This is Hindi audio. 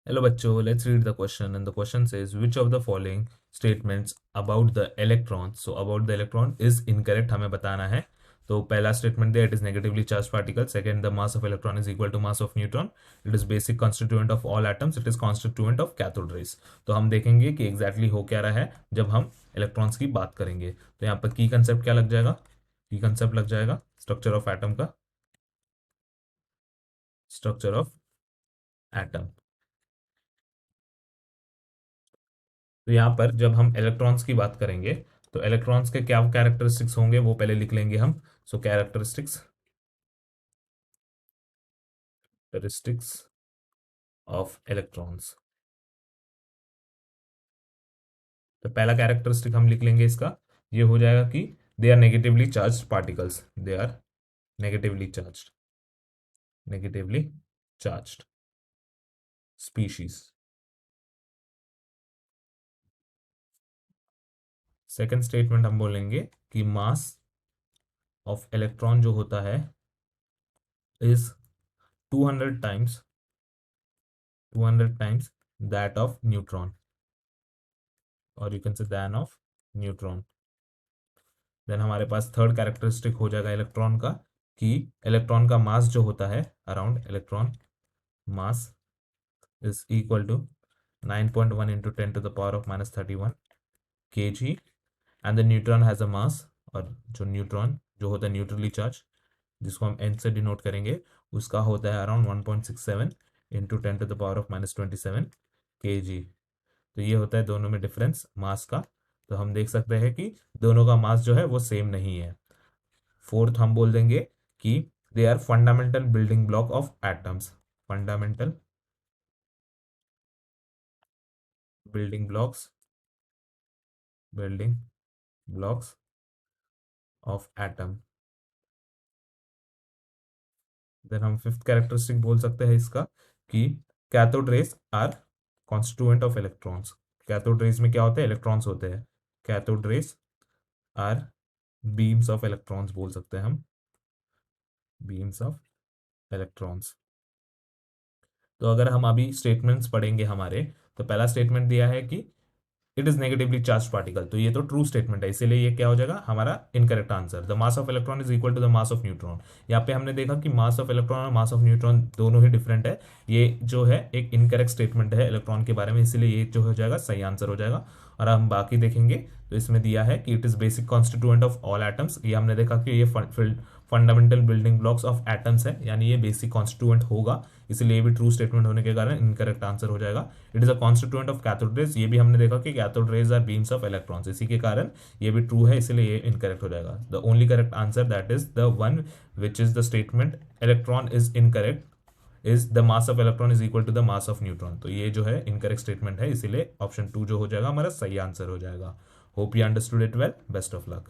Hello बच्चों, let's read the question and the question says which of the following statements about the electron, so about the electron is incorrect हमें बताना है। तो पहला स्टेटमेंट दिया, it is negatively charge particle. Second, the mass of electron is equal to mass of neutron. It is basic constituent of all atoms. It is constituent of cathode rays. तो हम देखेंगे कि एग्जैक्टली हो क्या रहा है जब हम इलेक्ट्रॉन्स की बात करेंगे। तो यहाँ पर की कंसेप्ट क्या लग जाएगा? की कंसेप्ट लग जाएगा स्ट्रक्चर ऑफ एटम का, स्ट्रक्चर ऑफ एटम। तो यहाँ पर जब हम इलेक्ट्रॉन्स की बात करेंगे तो इलेक्ट्रॉन्स के क्या कैरेक्टरिस्टिक्स होंगे वो पहले लिख लेंगे हम। सो कैरेक्टरिस्टिक्स कैरेक्टरिस्टिक्स ऑफ इलेक्ट्रॉन्स। तो पहला कैरेक्टरिस्टिक हम लिख लेंगे इसका, ये हो जाएगा कि they are negatively charge particles. They are negatively charge, negatively charge species. Second statement हम बोलेंगे कि मास ऑफ इलेक्ट्रॉन जो होता है is 200 times, 200 times that of neutron, और you can say than of neutron. Then हमारे पास थर्ड कैरेक्टरिस्टिक हो जाएगा इलेक्ट्रॉन का, कि इलेक्ट्रॉन का मास जो होता है around, electron mass is equal to 9.1 into 10 to the power of -31 kg। And the neutron has a mass, और जो न्यूट्रॉन जो होता है न्यूट्रली चार्ज, जिसको हम एन से डिनोट करेंगे, उसका होता है around 1.67 into 10 to the power of -27 kg। तो ये होता है दोनों में डिफरेंस मास का। तो हम देख सकते हैं कि दोनों का मास जो है वो सेम नहीं है। फोर्थ हम बोल देंगे कि they are fundamental building block of atoms, fundamental building blocks, building blocks of atom. Then हम फिफ्थ कैरेक्टरिस्टिक बोल सकते हैं इसका, कि cathode rays are constituent of electrons. Cathode rays में क्या होते हैं? इलेक्ट्रॉन्स होते हैं। Cathode rays are beams of electrons बोल सकते हैं हम, बीम्स ऑफ इलेक्ट्रॉन्स। तो अगर हम अभी स्टेटमेंट्स पढ़ेंगे हमारे, तो पहला स्टेटमेंट दिया है कि it is negatively charge particle, तो ये तो ट्रू स्टेटमेंट है, इसीलिए ये क्या हो जाएगा हमारा incorrect answer. The mass of electron is equal to the mass of neutron. यहाँ पे हमने देखा कि मास ऑफ इलेक्ट्रॉन और मास ऑफ न्यूट्रॉन दोनों ही डिफरेंट है। ये जो है एक इनकरेक्ट स्टेटमेंट है इलेक्ट्रॉन के बारे में, इसीलिए ये जो हो जाएगा सही आंसर हो जाएगा। और हम बाकी देखेंगे तो इसमें दिया है कि it is basic constituent of all atoms. ये हमने देखा कि ये fundamental building blocks of atoms है, यानी ये बेसिक कॉन्स्टिट्यूएंट होगा, इसलिए ये भी ट्रू स्टेटमेंट होने के कारण इनकरेक्ट आंसर हो जाएगा। It is a constituent of cathode rays, ये भी हमने देखा कि cathode rays are beams of electrons, इसी के कारण ये भी ट्रू है, इसलिए ये इनकरेक्ट हो जाएगा। The only correct answer that is the one which is the statement electron is incorrect is the mass of electron is equal to the mass of neutron. तो ये जो है इनकरेक्ट स्टेटमेंट है, इसीलिए ऑप्शन 2 जो हो जाएगा हमारा सही आंसर हो जाएगा। Hope you understood it well. Best of luck.